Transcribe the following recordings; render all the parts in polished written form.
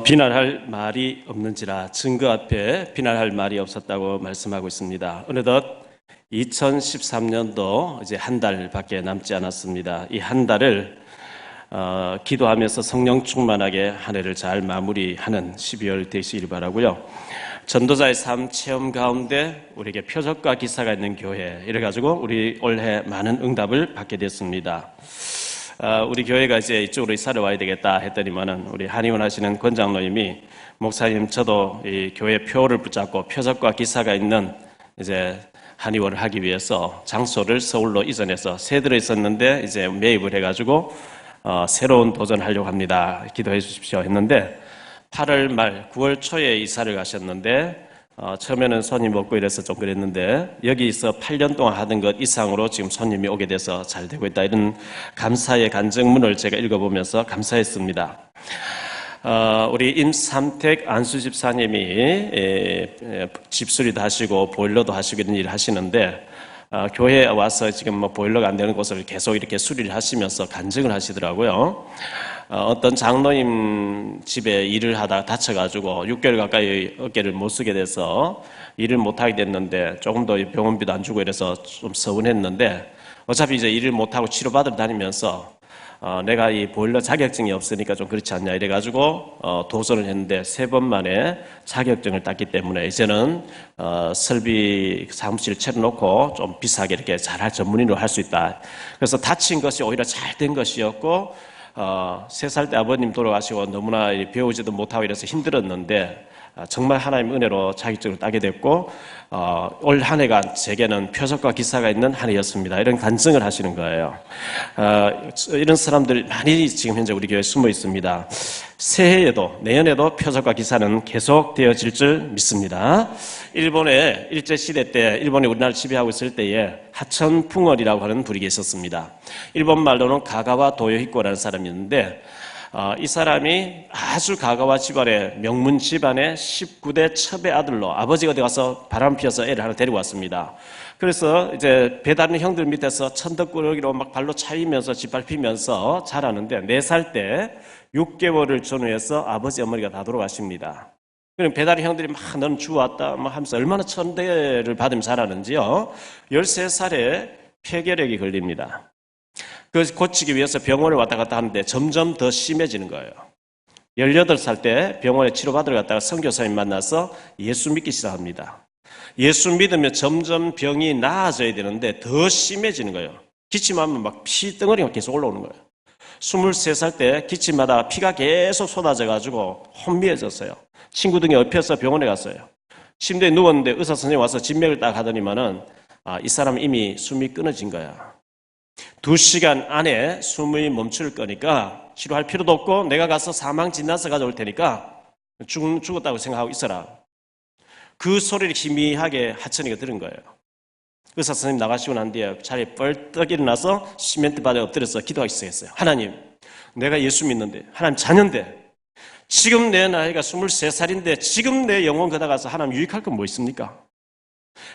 비난할 말이 없는지라 증거 앞에 비난할 말이 없었다고 말씀하고 있습니다. 어느덧 2013년도 이제 한 달밖에 남지 않았습니다. 이 한 달을 기도하면서 성령 충만하게 한 해를 잘 마무리하는 12월 되시길 바라고요. 전도자의 삶 체험 가운데 우리에게 표적과 기사가 있는 교회 이래가지고 우리 올해 많은 응답을 받게 됐습니다. 우리 교회가 이제 이쪽으로 이사를 와야 되겠다 했더니만은 우리 한의원 하시는 권장로님이 목사님 저도 이 교회 표를 붙잡고 표적과 기사가 있는 이제 한의원을 하기 위해서 장소를 서울로 이전해서 세들어 있었는데 이제 매입을 해가지고 새로운 도전하려고 합니다. 기도해 주십시오 했는데 8월 말 9월 초에 이사를 가셨는데 처음에는 손님 없고 이래서 좀 그랬는데 여기서 8년 동안 하던 것 이상으로 지금 손님이 오게 돼서 잘 되고 있다. 이런 감사의 간증문을 제가 읽어보면서 감사했습니다. 우리 임삼택 안수 집사님이 집수리도 하시고 보일러도 하시고 이런 일을 하시는데 교회에 와서 지금 뭐 보일러가 안 되는 곳을 계속 이렇게 수리를 하시면서 간증을 하시더라고요. 어떤 장로님 집에 일을 하다가 다쳐가지고 6개월 가까이 어깨를 못 쓰게 돼서 일을 못하게 됐는데 조금 더 병원비도 안 주고 이래서 좀 서운했는데 어차피 이제 일을 못하고 치료받으러 다니면서 내가 이 보일러 자격증이 없으니까 좀 그렇지 않냐 이래가지고 도전을 했는데 3번 만에 자격증을 땄기 때문에 이제는 설비 사무실 차려놓고 좀 비싸게 이렇게 잘할 전문인으로 할 수 있다. 그래서 다친 것이 오히려 잘 된 것이었고 3살 때 아버님 돌아가시고 너무나 배우지도 못하고 이래서 힘들었는데 정말 하나님의 은혜로 자격증을 따게 됐고 올 한 해가 제게는 표적과 기사가 있는 한 해였습니다. 이런 간증을 하시는 거예요. 이런 사람들 많이 지금 현재 우리 교회에 숨어 있습니다. 새해에도 내년에도 표적과 기사는 계속 되어질 줄 믿습니다. 일본의 일제시대 때 일본이 우리나라를 지배하고 있을 때에 하천풍월이라고 하는 분이 계셨습니다. 일본 말로는 가가와 도요히코라는 사람이었는데 이 사람이 아주 가가와 집안의 명문 집안의 19대 첩의 아들로 아버지가 어디 가서 바람 피워서 애를 하나 데리고 왔습니다. 그래서 이제 배다른 형들 밑에서 천덕꾸러기로 막 발로 차이면서 짓밟히면서 자라는데 4살 때 6개월을 전후해서 아버지 어머니가 다 돌아가십니다. 그럼 배다른 형들이 막 너는 주워왔다 막 하면서 얼마나 천대를 받으면 자라는지요. 13살에 폐결핵이 걸립니다. 그것을 고치기 위해서 병원을 왔다 갔다 하는데 점점 더 심해지는 거예요. 18살 때 병원에 치료받으러 갔다가 선교사님 만나서 예수 믿기 시작합니다. 예수 믿으면 점점 병이 나아져야 되는데 더 심해지는 거예요. 기침하면 막 피덩어리가 계속 올라오는 거예요. 23살 때 기침마다 피가 계속 쏟아져가지고 혼미해졌어요. 친구 등에 엎혀서 병원에 갔어요. 침대에 누웠는데 의사 선생님이 와서 진맥을 딱 하더니만은 이 사람은 이미 숨이 끊어진 거야. 2시간 안에 숨이 멈출 거니까 치료할 필요도 없고 내가 가서 사망 진단서 가져올 테니까 죽었다고 생각하고 있어라. 그 소리를 희미하게 하천이가 들은 거예요. 의사 선생님 나가시고 난 뒤에 자리에 뻘떡 일어나서 시멘트 바닥에 엎드려서 기도하기 시작했어요. 하나님, 내가 예수 믿는데 하나님 자녀인데 지금 내 나이가 23살인데 지금 내 영혼 걷어가서 하나님 유익할 건 뭐 있습니까?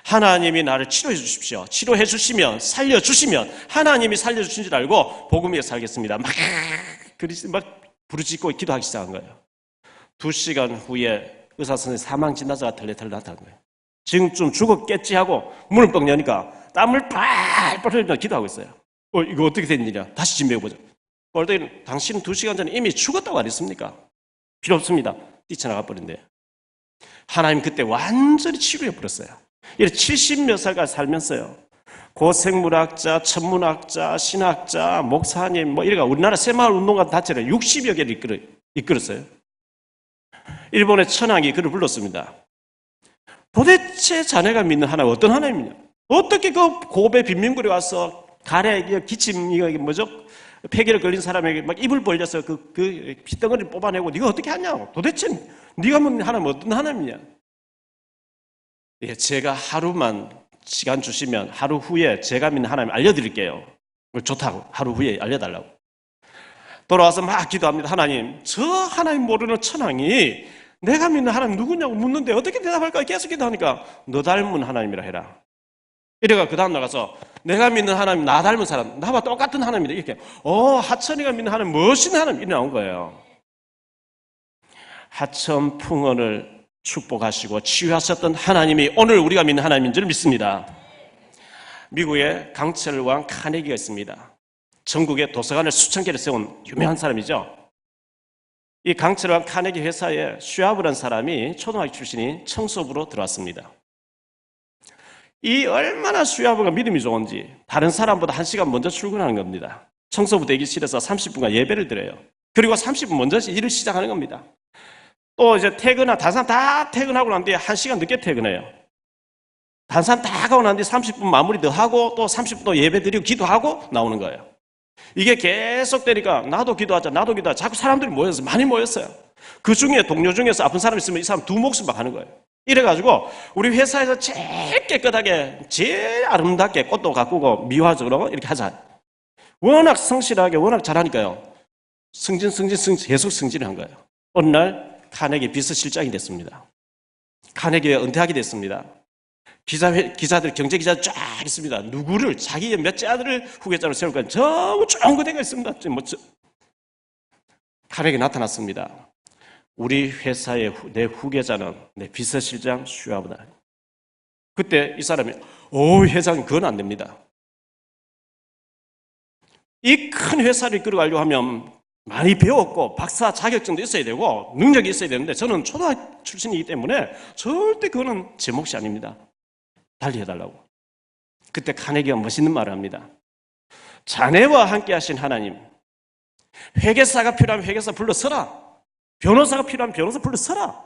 하나님이 나를 치료해 주십시오. 치료해 주시면 살려주시면 하나님이 살려주신 줄 알고 복음 위에 살겠습니다. 막 부르짖고 기도하기 시작한 거예요. 2시간 후에 의사 선생님 사망 진단서가 털레털레 나타난 거예요. 지금 좀 죽었겠지 하고 문을 뻥 여니까 땀을 팔팔 흘리며 기도하고 있어요. 이거 어떻게 된 일이야? 다시 진맥해보자. 당신은 2시간 전에 이미 죽었다고 안 했습니까? 필요 없습니다. 뛰쳐나가 버린대. 하나님 그때 완전히 치료해 버렸어요. 이렇게 70몇 살까지 살면서요. 고생물학자, 천문학자, 신학자, 목사님 뭐 이래가 우리나라 새마을 운동가 단체를 60여 개를 이끌었어요. 일본의 천황이 그를 불렀습니다. 도대체 자네가 믿는 하나님 어떤 하나님이냐? 어떻게 그 고베 빈민굴에 와서 가래 기침 이거 뭐죠? 폐결 걸린 사람에게 막 입을 벌려서 그 피덩어리를 뽑아내고 네가 어떻게 하냐고. 도대체 네가 믿는 하나님 어떤 하나님이냐? 예, 제가 하루만 시간 주시면 하루 후에 제가 믿는 하나님 알려드릴게요. 좋다고 하루 후에 알려달라고. 돌아와서 막 기도합니다. 하나님, 저 하나님 모르는 천황이 내가 믿는 하나님 누구냐고 묻는데 어떻게 대답할까 계속 기도하니까 너 닮은 하나님이라 해라. 이래가 그 다음 나가서 내가 믿는 하나님 나 닮은 사람 나와 똑같은 하나님이다 이렇게 하천이가 믿는 하나님 멋있는 하나님 이렇게 나온 거예요. 하천 풍언을 축복하시고 치유하셨던 하나님이 오늘 우리가 믿는 하나님인 줄 믿습니다. 미국에 강철 왕 카네기가 있습니다. 전국에 도서관을 수천 개를 세운 유명한 사람이죠. 이 강철 왕 카네기 회사에 슈아브라는 사람이 초등학교 출신인 청소부로 들어왔습니다. 이 얼마나 슈아브가 믿음이 좋은지 다른 사람보다 1시간 먼저 출근하는 겁니다. 청소부 대기실에서 30분간 예배를 드려요. 그리고 30분 먼저 일을 시작하는 겁니다. 또 이제 다른 사람 다 퇴근하고 난 뒤에 1시간 늦게 퇴근해요. 다른 사람 다 가고 난 뒤에 30분 마무리 더 하고 또 30분 또 예배 드리고 기도하고 나오는 거예요. 이게 계속 되니까 나도 기도하자. 자꾸 사람들이 모였어요. 많이 모였어요. 그 중에 동료 중에서 아픈 사람 있으면 이 사람 2몫을 막 하는 거예요. 이래가지고 우리 회사에서 제일 깨끗하게 제일 아름답게 꽃도 가꾸고 미화적으로 이렇게 하자. 워낙 성실하게 워낙 잘하니까요. 승진 계속 승진을 한 거예요. 어느 날 카네기 비서실장이 됐습니다. 카네기가 은퇴하게 됐습니다. 기자들, 경제기자 쫙 있습니다. 누구를, 자기의 몇째 아들을 후계자로 세울까 전부 좋은 데가 있습니다. 카네기 나타났습니다. 우리 회사의 내 후계자는 내 비서실장 슈아브다. 그때 이 사람이, 회장님, 그건 안 됩니다. 이 큰 회사를 이끌어가려고 하면 많이 배웠고 박사 자격증도 있어야 되고 능력이 있어야 되는데 저는 초등학교 출신이기 때문에 절대 그거는 제 몫이 아닙니다. 달리 해달라고. 그때 카네기가 멋있는 말을 합니다. 자네와 함께 하신 하나님, 회계사가 필요하면 회계사 불러서라. 변호사가 필요하면 변호사 불러서라.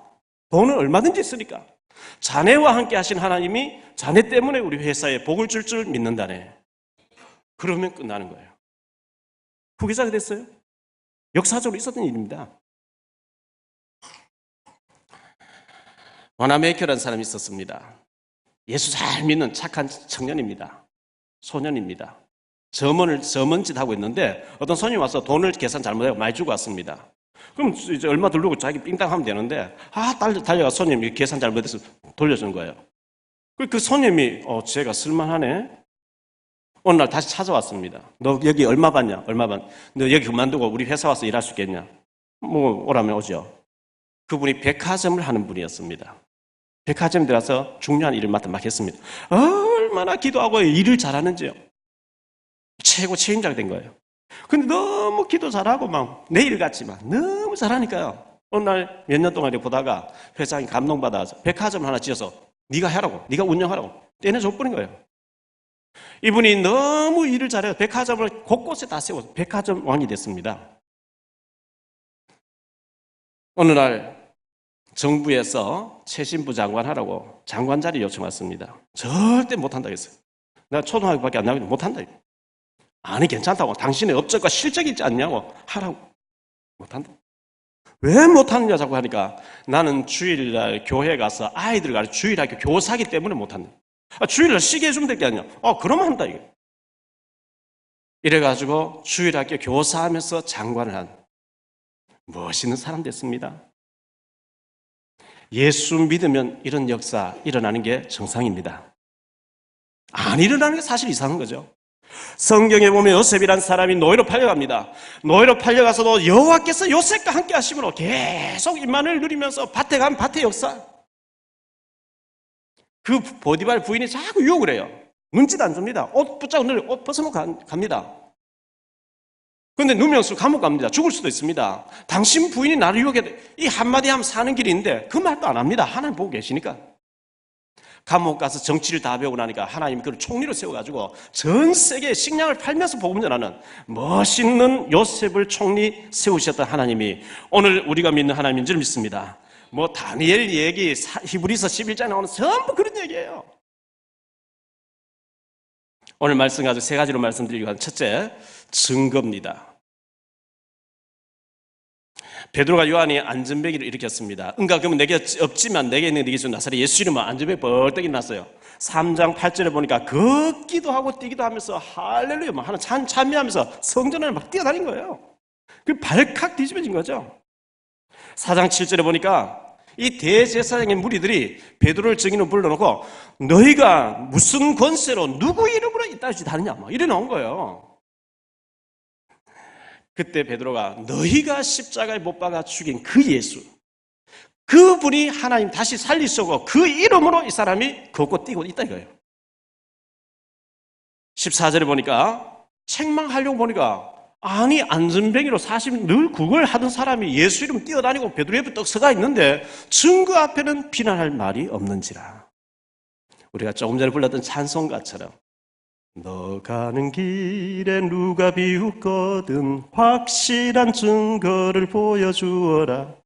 돈은 얼마든지 있으니까. 자네와 함께 하신 하나님이 자네 때문에 우리 회사에 복을 줄 줄 믿는다네. 그러면 끝나는 거예요. 후계자가 됐어요. 역사적으로 있었던 일입니다. 와나메이커라는 사람이 있었습니다. 예수 잘 믿는 착한 청년입니다. 소년입니다. 점원짓 하고 있는데 어떤 손님이 와서 돈을 계산 잘못하고 많이 주고 왔습니다. 그럼 이제 얼마 들르고 자기 삥땅 하면 되는데 달려가 손님이 계산 잘못해서 돌려주는 거예요. 그 손님이 제가 쓸만하네. 어느 날 다시 찾아왔습니다. 너 여기 얼마 받냐? 너 여기 그만두고 우리 회사 와서 일할 수 있겠냐? 오라면 오죠. 그분이 백화점을 하는 분이었습니다. 백화점에 들어가서 중요한 일을 막 했습니다. 얼마나 기도하고 일을 잘하는지요. 최고 책임자가 된 거예요. 근데 너무 기도 잘하고 막 내일같이 막 너무 잘하니까요. 어느 날 몇 년 동안 보다가 회장이 감동받아서 백화점 하나 지어서 네가 하라고, 네가 운영하라고 떼내줘버린 거예요. 이분이 너무 일을 잘해요. 백화점을 곳곳에 다 세워서 백화점 왕이 됐습니다. 어느 날 정부에서 최신부 장관 하라고 장관 자리 요청 왔습니다. 절대 못한다고 했어요. 내가 초등학교밖에 안 나오는데 못한다. 아니 괜찮다고. 당신의 업적과 실적이 있지 않냐고 하라고. 못한다. 왜 못하느냐 자꾸 하니까 나는 주일날 교회 가서 아이들 가르쳐 주일학교 교사기 때문에 못한다. 주일날 쉬게 해주면 될 게 아니야. 그러면 한다 이게. 이래가지고 주일학교 교사하면서 장관을 한 멋있는 사람 됐습니다. 예수 믿으면 이런 역사 일어나는 게 정상입니다. 안 일어나는 게 사실 이상한 거죠. 성경에 보면 요셉이라는 사람이 노예로 팔려갑니다. 노예로 팔려가서도 여호와께서 요셉과 함께 하심으로 계속 임만을 누리면서 밭에 가면 밭의 역사. 그 보디발 부인이 자꾸 유혹을 해요. 눈짓 안 줍니다. 옷 붙잡고 늘려 옷 벗어놓고 갑니다. 그런데 누명수 감옥 갑니다. 죽을 수도 있습니다. 당신 부인이 나를 유혹해. 이 한마디 하면 사는 길이 있는데 그 말도 안 합니다. 하나님 보고 계시니까. 감옥 가서 정치를 다 배우고 나니까 하나님이 그를 총리로 세워가지고 전 세계에 식량을 팔면서 복음 전하는 멋있는 요셉을 총리 세우셨던 하나님이 오늘 우리가 믿는 하나님인 줄 믿습니다. 다니엘 얘기, 히브리서 11장에 나오는 전부 그런 얘기예요. 오늘 말씀 가지고 3가지로 말씀드리고 한 첫째, 증거입니다. 베드로가 요한이 안전배기를 일으켰습니다. 은과 금은 내게 없지만 내게 있는 네게 준 나사렛 예수 이름으로 안전배기 벌떡 일어났어요. 3장 8절에 보니까 걷기도 하고 뛰기도 하면서 할렐루야 막 하는 찬미하면서 성전을 막 뛰어다닌 거예요. 그 발칵 뒤집어진 거죠. 4장 7절에 보니까 이 대제사장의 무리들이 베드로를 증인으로 불러놓고 너희가 무슨 권세로 누구 이름으로 이따위 짓 하느냐 막 이래 나온 거예요. 그때 베드로가 너희가 십자가에 못 박아 죽인 그 예수, 그분이 하나님 다시 살리시고 그 이름으로 이 사람이 걷고 뛰고 있다 이거예요. 14절에 보니까 책망하려고 보니까 아니 안전뱅이로 사실 늘 그걸 하던 사람이 예수 이름 뛰어다니고 베드로 옆에 떡 서가 있는데 증거 앞에는 비난할 말이 없는지라. 우리가 조금 전에 불렀던 찬송가처럼 너 가는 길에 누가 비웃거든 확실한 증거를 보여주어라.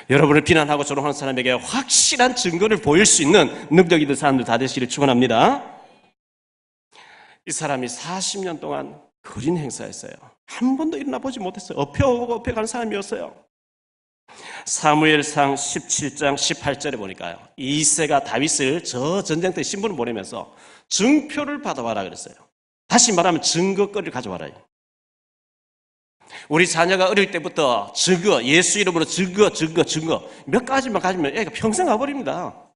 여러분을 비난하고 조롱하는 사람에게 확실한 증거를 보일 수 있는 능력 있는 사람들 다 되시기를 축원합니다. 이 사람이 40년 동안 거린 행사였어요. 한 번도 일어나 보지 못했어요. 업혀오고 업혀가는 사람이었어요. 사무엘상 17장 18절에 보니까요, 이새가 다윗을 저 전쟁터에 신분을 보내면서 증표를 받아와라 그랬어요. 다시 말하면 증거거리를 가져와라. 우리 자녀가 어릴 때부터 증거, 예수 이름으로 증거 몇 가지만 가지면 애가 평생 가버립니다.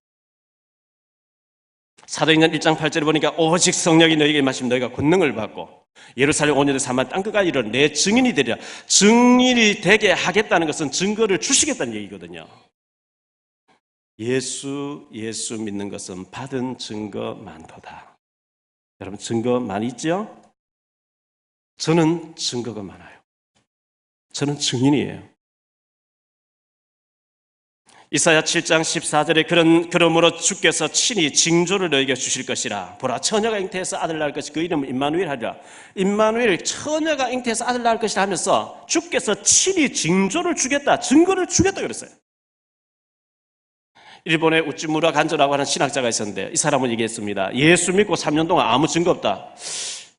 사도행전 1장 8절에 보니까 오직 성령이 너희에게 임하시면 너희가 권능을 받고 예루살렘 온유대 사마리아 땅끝까지 이르러 내 증인이 되리라. 증인이 되게 하겠다는 것은 증거를 주시겠다는 얘기거든요. 예수 믿는 것은 받은 증거 많도다. 여러분 증거 많이 있죠? 저는 증거가 많아요. 저는 증인이에요. 이사야 7장 14절에 그러므로 주께서 친히 징조를 너에게 주실 것이라. 보라 처녀가 잉태해서 아들 낳을 것이 그 이름은 임마누엘 하리라. 임마누엘 처녀가 잉태해서 아들 낳을 것이라 하면서 주께서 친히 징조를 주겠다, 증거를 주겠다 그랬어요. 일본의 우찌무라 간조라고 하는 신학자가 있었는데 이 사람은 얘기했습니다. 예수 믿고 3년 동안 아무 증거 없다.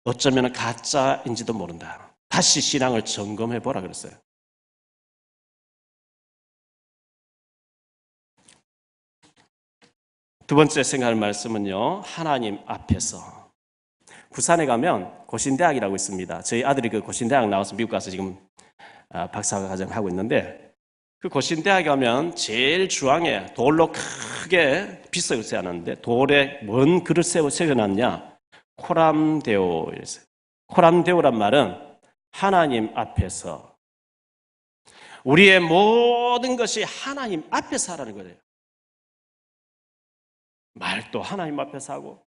어쩌면 가짜인지도 모른다. 다시 신앙을 점검해보라 그랬어요. 두 번째 생각할 말씀은요, 하나님 앞에서. 부산에 가면 고신대학이라고 있습니다. 저희 아들이 그 고신대학 나와서 미국 가서 지금 박사과정 하고 있는데, 그 고신대학에 가면 제일 중앙에 돌로 크게 빗석을 세워놨는데 돌에 뭔 글을 세워놨냐? 코람데오 이랬어요. 코람데오란 말은 하나님 앞에서, 우리의 모든 것이 하나님 앞에서 하라는 거예요. 말도 하나님 앞에서 하고,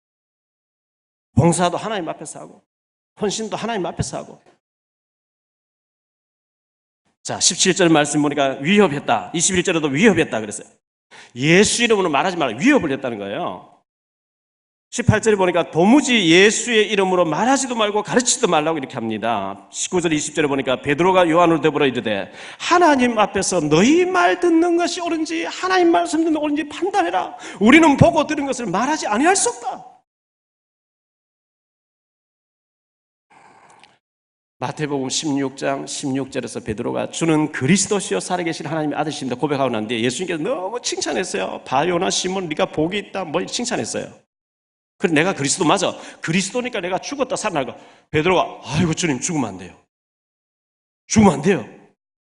봉사도 하나님 앞에서 하고, 헌신도 하나님 앞에서 하고. 자, 17절 말씀 보니까 위협했다. 21절에도 위협했다 그랬어요. 예수 이름으로 말하지 말라. 위협을 했다는 거예요. 18절에 보니까 도무지 예수의 이름으로 말하지도 말고 가르치지도 말라고 이렇게 합니다. 19절 20절에 보니까 베드로가 요한을 대보러 이르되 하나님 앞에서 너희 말 듣는 것이 옳은지 하나님 말씀 듣는 것이 옳은지 판단해라. 우리는 보고 들은 것을 말하지 아니할 수 없다. 마태복음 16장 16절에서 베드로가 주는 그리스도시요 살아계신 하나님의 아들이십니다 고백하고 난 뒤에 예수님께서 너무 칭찬했어요. 바요나 시몬 네가 복이 있다 뭐 칭찬했어요. 그래 내가 그리스도 맞아. 그리스도니까 내가 죽었다 살아나고. 베드로가 아이고 주님 죽으면 안 돼요. 죽으면 안 돼요.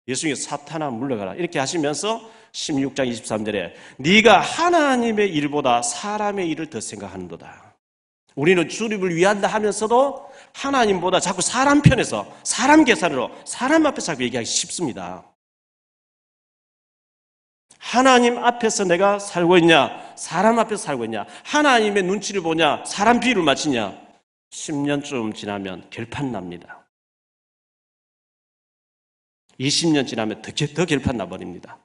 예수님께서 사탄아 물러가라 이렇게 하시면서 16장 23절에 네가 하나님의 일보다 사람의 일을 더 생각하는도다. 우리는 주님을 위한다 하면서도 하나님보다 자꾸 사람 편에서 사람 계산으로 사람 앞에서 자꾸 얘기하기 쉽습니다. 하나님 앞에서 내가 살고 있냐, 사람 앞에서 살고 있냐, 하나님의 눈치를 보냐, 사람 비유를 맞추냐, 10년쯤 지나면 결판 납니다. 20년 지나면 더 결판 나버립니다.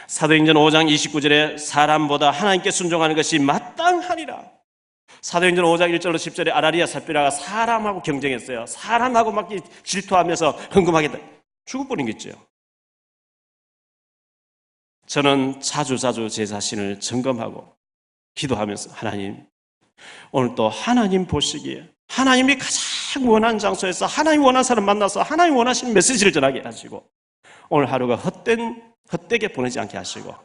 사도행전 5장 29절에 사람보다 하나님께 순종하는 것이 마땅하니라. 사도행전 5장 1절로 10절에 아라리아 삽비라가 사람하고 경쟁했어요. 사람하고 막 질투하면서 흥금하겠다. 죽어버리겠죠. 저는 자주 제 자신을 점검하고 기도하면서 하나님, 오늘 또 하나님 보시기에 하나님이 가장 원하는 장소에서 하나님 원하는 사람 만나서 하나님 원하시는 메시지를 전하게 하시고 오늘 하루가 헛되게 보내지 않게 하시고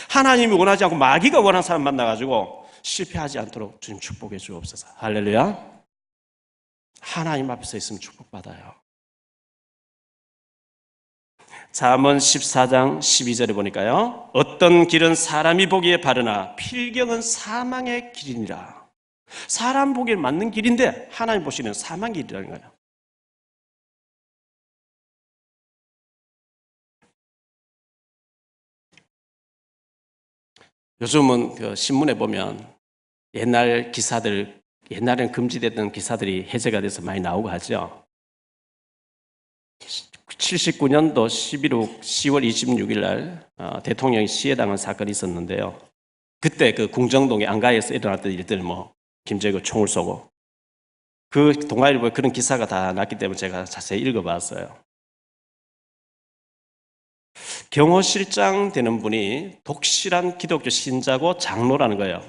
하나님이 원하지 않고 마귀가 원하는 사람 만나가지고 실패하지 않도록 주님 축복해 주옵소서. 할렐루야. 하나님 앞에 있으면 축복받아요. 잠언 14장 12절에 보니까요. 어떤 길은 사람이 보기에 바르나 필경은 사망의 길이니라. 사람 보기에 맞는 길인데 하나님 보시는 사망의 길이라는 거예요. 요즘은 그 신문에 보면 옛날 기사들, 옛날에는 금지됐던 기사들이 해제가 돼서 많이 나오고 하죠. 79년도 10월 26일 날 대통령이 시해당한 사건이 있었는데요. 그때 그 궁정동의 안가에서 일어났던 일들, 김정일이 총을 쏘고, 그 동아일보에 그런 기사가 다 났기 때문에 제가 자세히 읽어봤어요. 경호실장 되는 분이 독실한 기독교 신자고 장로라는 거예요.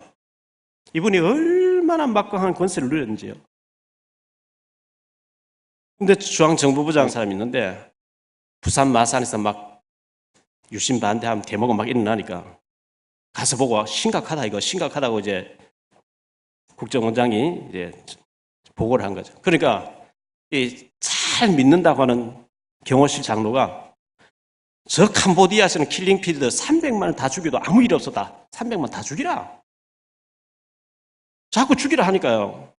이분이 얼마나 막강한 권세를 누렸는지요. 근데 중앙정부부장 사람이 있는데 부산 마산에서 막 유신 반대하면 대모가 막 일어나니까 가서 보고 심각하다, 이거 심각하다고 이제 국정원장이 이제 보고를 한 거죠. 그러니까 잘 믿는다고 하는 경호실 장로가 저 캄보디아에서는 킬링필드 300만 원 다 죽여도 아무 일 없었다. 300만 다 죽이라. 자꾸 죽이라 하니까요.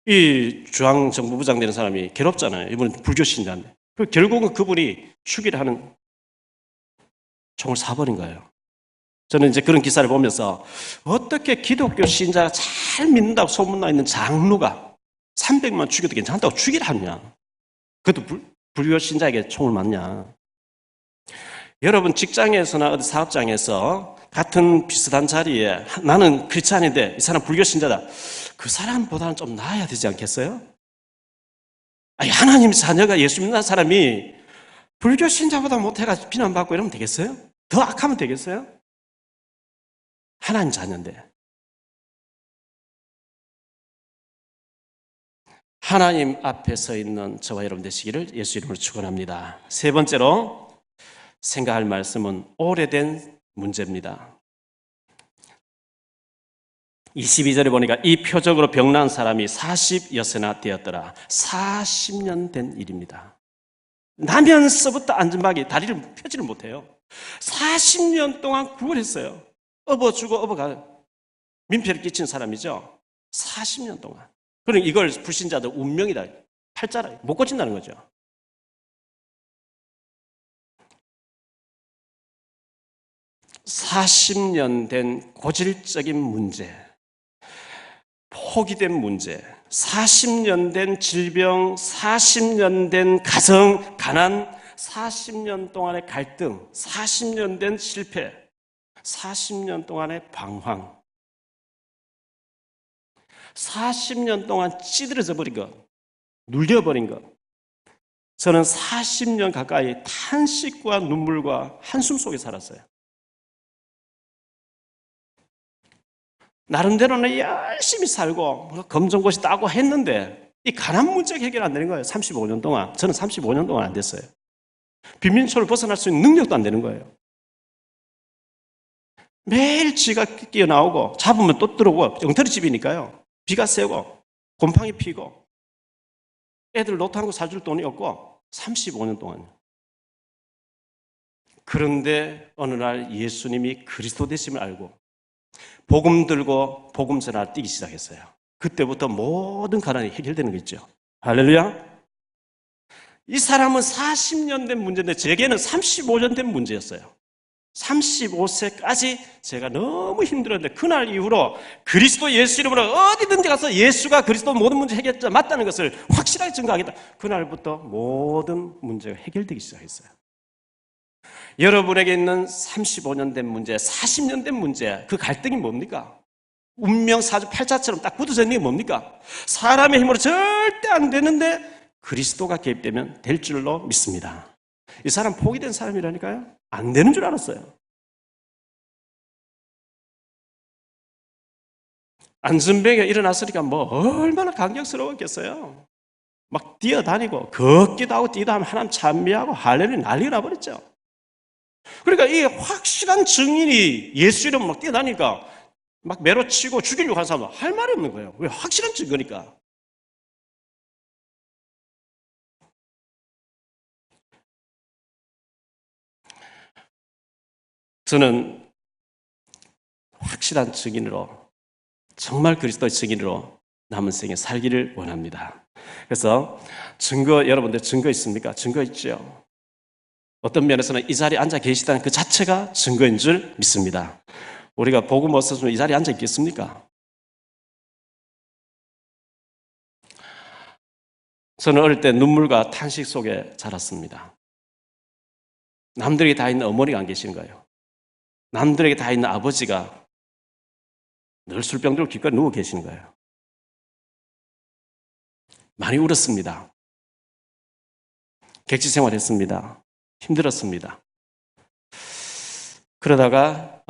이 중앙정부부장 되는 사람이 괴롭잖아요. 이분은 불교 신자인데. 결국은 그분이 죽이라 하는 총을 쏴버린 거예요. 저는 이제 그런 기사를 보면서 어떻게 기독교 신자가 잘 믿는다고 소문나 있는 장로가 300만 죽여도 괜찮다고 죽이라 하냐. 그것도 불교 신자에게 총을 맞냐. 여러분 직장에서나 어디 사업장에서 같은 비슷한 자리에 나는 크리스찬인데 이 사람 불교 신자다. 그 사람보다는 좀 나아야 되지 않겠어요? 아니, 하나님 자녀가 예수 믿는 사람이 불교 신자보다 못해가지고 비난받고 이러면 되겠어요? 더 악하면 되겠어요? 하나님 자녀인데. 하나님 앞에 서 있는 저와 여러분 되시기를 예수 이름으로 축원합니다. 세 번째로 생각할 말씀은 오래된 문제입니다. 22절에 보니까 이 표적으로 병난 사람이 40여세나 되었더라. 40년 된 일입니다. 나면서부터 안전박이 다리를 펴지를 못해요. 40년 동안 구걸했어요. 업어 주고 업어가 민폐를 끼친 사람이죠. 40년 동안. 그러니까 이걸 불신자들 운명이다. 팔자라 못 고친다는 거죠. (40년) 된 고질적인 문제, 포기된 문제, 40년 된 질병, 40년 된 가정, 가난, 40년 동안의 갈등, 40년 된 실패, 40년 동안의 방황, 40년 동안 찌들어져 버린 것, 눌려버린 것. 저는 40년 가까이 탄식과 눈물과 한숨 속에 살았어요. 나름대로는 열심히 살고 검정고시 따고 했는데 이 가난 문제가 해결 안 되는 거예요. 35년 동안. 저는 35년 동안 안 됐어요. 빈민초를 벗어날 수 있는 능력도 안 되는 거예요. 매일 쥐가 끼어나오고 잡으면 또 들어오고 엉터리 집이니까요. 비가 새고 곰팡이 피고 애들 노트한 거 사줄 돈이 없고 35년 동안요. 그런데 어느 날 예수님이 그리스도 되심을 알고 복음 들고 복음 전하를 뛰기 시작했어요. 그때부터 모든 가난이 해결되는 거 있죠. 할렐루야. 이 사람은 40년 된 문제인데 제게는 35년 된 문제였어요. 35세까지 제가 너무 힘들었는데 그날 이후로 그리스도 예수 이름으로 어디든지 가서 예수가 그리스도 모든 문제 해결자 맞다는 것을 확실하게 증거하겠다. 그날부터 모든 문제가 해결되기 시작했어요. 여러분에게 있는 35년 된 문제, 40년 된 문제, 그 갈등이 뭡니까? 운명사주 팔자처럼 딱 굳어져 있는 게 뭡니까? 사람의 힘으로 절대 안 되는데 그리스도가 개입되면 될 줄로 믿습니다. 이 사람 포기된 사람이라니까요. 안 되는 줄 알았어요. 안전병이 일어났으니까 얼마나 감격스러웠겠어요. 막 뛰어다니고 걷기도 하고 뛰다 하면 하나님 찬미하고 할렐루야 난리가 나버렸죠. 그러니까 이 확실한 증인이 예수 이름 막 뛰어다니니까 막 매로 치고 죽이려고 하는 사람은 할 말이 없는 거예요. 왜? 확실한 증거니까. 저는 확실한 증인으로 정말 그리스도의 증인으로 남은 생에 살기를 원합니다. 그래서 여러분들 증거 있습니까? 증거 있죠. 어떤 면에서는 이 자리에 앉아 계시다는 그 자체가 증거인 줄 믿습니다. 우리가 복음 없었으면 이 자리에 앉아 있겠습니까? 저는 어릴 때 눈물과 탄식 속에 자랐습니다. 남들에게 다 있는 어머니가 안 계신 거예요. 남들에게 다 있는 아버지가 늘 술병 들고 길거리에 누워 계신 거예요. 많이 울었습니다. 객지 생활했습니다. 힘들었습니다. 그러다가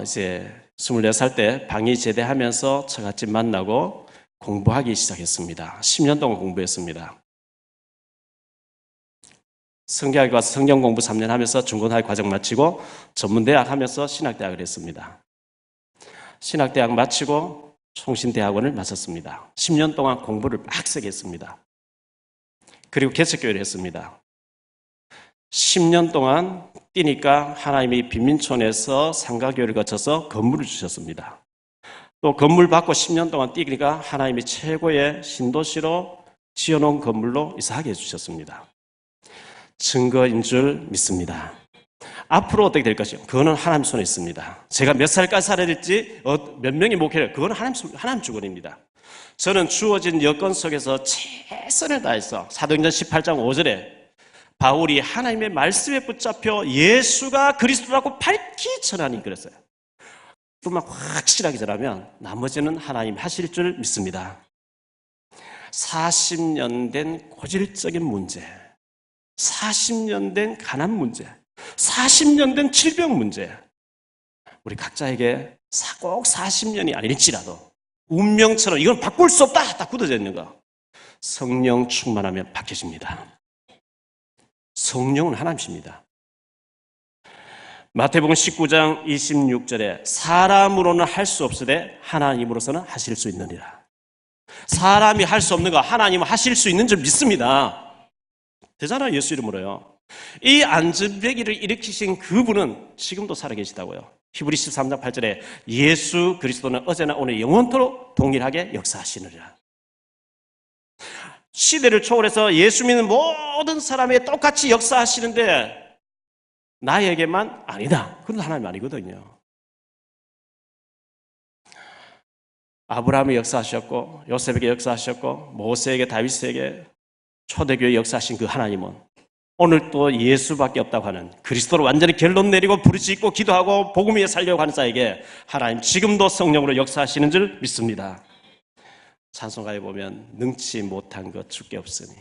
이제 24살 때 방위 제대하면서 처갓집 만나고 공부하기 시작했습니다. 10년 동안 공부했습니다. 성경학교 가서 성경 공부 3년 하면서 중고등학교 과정 마치고 전문대학 하면서 신학대학을 했습니다. 신학대학 마치고 총신대학원을 마쳤습니다. 10년 동안 공부를 빡세게 했습니다. 그리고 개척교회를 했습니다. 10년 동안 뛰니까 하나님이 빈민촌에서 상가교회를 거쳐서 건물을 주셨습니다. 또 건물 받고 10년 동안 뛰니까 하나님이 최고의 신도시로 지어놓은 건물로 이사하게 해주셨습니다. 증거인 줄 믿습니다. 앞으로 어떻게 될 것이요? 그거는 하나님 손에 있습니다. 제가 몇 살까지 살아야 될지, 몇 명이 목회를, 그거는 하나님 주권입니다. 저는 주어진 여건 속에서 최선을 다해서 사도행전 18장 5절에 바울이 하나님의 말씀에 붙잡혀 예수가 그리스도라고 밝히 전하니 그랬어요. 그만 확실하게 전하면 나머지는 하나님 하실 줄 믿습니다. 40년 된 고질적인 문제, 40년 된 가난 문제, 40년 된 질병 문제, 우리 각자에게 꼭 40년이 아닐지라도 운명처럼 이건 바꿀 수 없다 딱 굳어져 있는 거, 성령 충만하면 바뀌어집니다. 성령은 하나님이십니다. 마태복음 19장 26절에 사람으로는 할 수 없으되 하나님으로서는 하실 수 있느니라. 사람이 할 수 없는 거 하나님은 하실 수 있는 줄 믿습니다. 되잖아요. 예수 이름으로요. 이 안전병기를 일으키신 그분은 지금도 살아계시다고요. 히브리 13장 8절에 예수 그리스도는 어제나 오늘 영원토록 동일하게 역사하시느니라. 시대를 초월해서 예수 믿는 모든 사람에게 똑같이 역사하시는데 나에게만 아니다. 그건 하나님 아니거든요. 아브라함이 역사하셨고 요셉에게 역사하셨고 모세에게 다윗에게 초대교회 역사하신 그 하나님은 오늘 또 예수밖에 없다고 하는 그리스도로 완전히 결론 내리고 부르짖고 기도하고 복음 위에 살려고 하는 자에게 하나님 지금도 성령으로 역사하시는 줄 믿습니다. 찬송가에 보면 능치 못한 것 주께 없으니,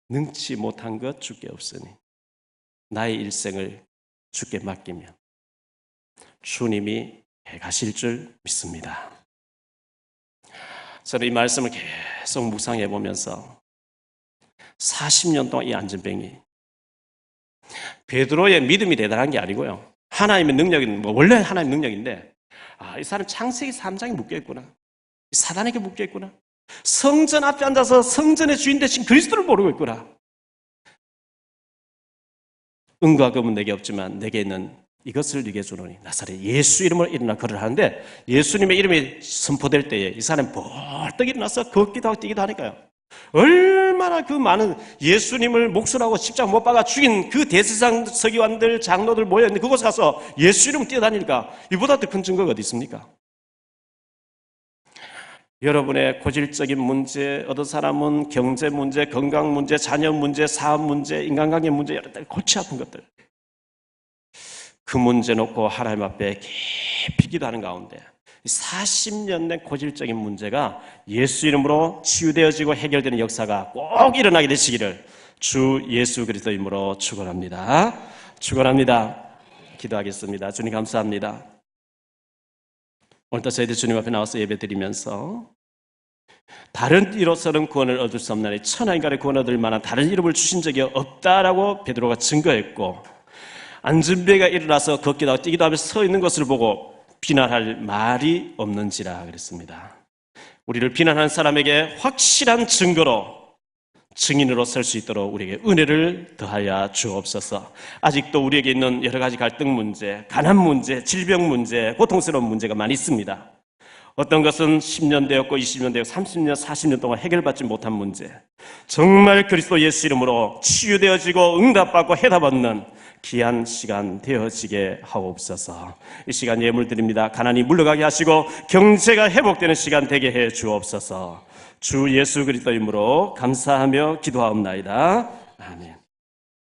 능치 못한 것 주께 없으니 나의 일생을 주께 맡기면 주님이 해가실 줄 믿습니다. 저는 이 말씀을 계속 묵상해 보면서 40년 동안 이 안전병이 베드로의 믿음이 대단한 게 아니고요. 하나님의 능력은 원래 하나님의 능력인데 이 사람 창세기 3장에 묶여있구나. 사단에게 묶여있구나. 성전 앞에 앉아서 성전의 주인 되신 그리스도를 모르고 있구나. 은과 금은 내게 없지만 내게 있는 이것을 네게 주노니 나사렛 예수 이름으로 일어나 걸으라 하는데 예수님의 이름이 선포될 때에 이 사람이 벌떡 일어나서 걷기도 하고 뛰기도 하니까요. 얼마나 그 많은 예수님을 목수라고 십자가 못 박아 죽인 그 대제사장 서기관들 장로들 모여있는데 그곳에 가서 예수 이름 뛰어다니니까 이보다 더 큰 증거가 어디 있습니까? 여러분의 고질적인 문제, 어떤 사람은 경제 문제, 건강 문제, 자녀 문제, 사업 문제, 인간관계 문제, 여러 가지 골치 아픈 것들, 그 문제 놓고 하나님 앞에 깊이 기도하는 가운데 40년 된 고질적인 문제가 예수 이름으로 치유되어지고 해결되는 역사가 꼭 일어나게 되시기를 주 예수 그리스도 이름으로 축원합니다. 축원합니다. 기도하겠습니다. 주님 감사합니다. 오늘도 저희들 주님 앞에 나와서 예배드리면서 다른 이로서는 구원을 얻을 수 없나니 천하 인간의 구원 얻을 만한 다른 이름을 주신 적이 없다라고 베드로가 증거했고 안전병이가 일어나서 걷기도 하고 뛰기도 하면서 서 있는 것을 보고 비난할 말이 없는지라 그랬습니다. 우리를 비난하는 사람에게 확실한 증거로 증인으로 설 수 있도록 우리에게 은혜를 더하여 주옵소서. 아직도 우리에게 있는 여러 가지 갈등 문제, 가난 문제, 질병 문제, 고통스러운 문제가 많이 있습니다. 어떤 것은 10년 되었고 20년 되었고 30년, 40년 동안 해결받지 못한 문제, 정말 그리스도 예수 이름으로 치유되어지고 응답받고 해답 얻는 귀한 시간 되어지게 하옵소서. 이 시간 예물 드립니다. 가난이 물러가게 하시고 경제가 회복되는 시간 되게 해 주옵소서. 주 예수 그리스도 이름으로 감사하며 기도하옵나이다. 아멘.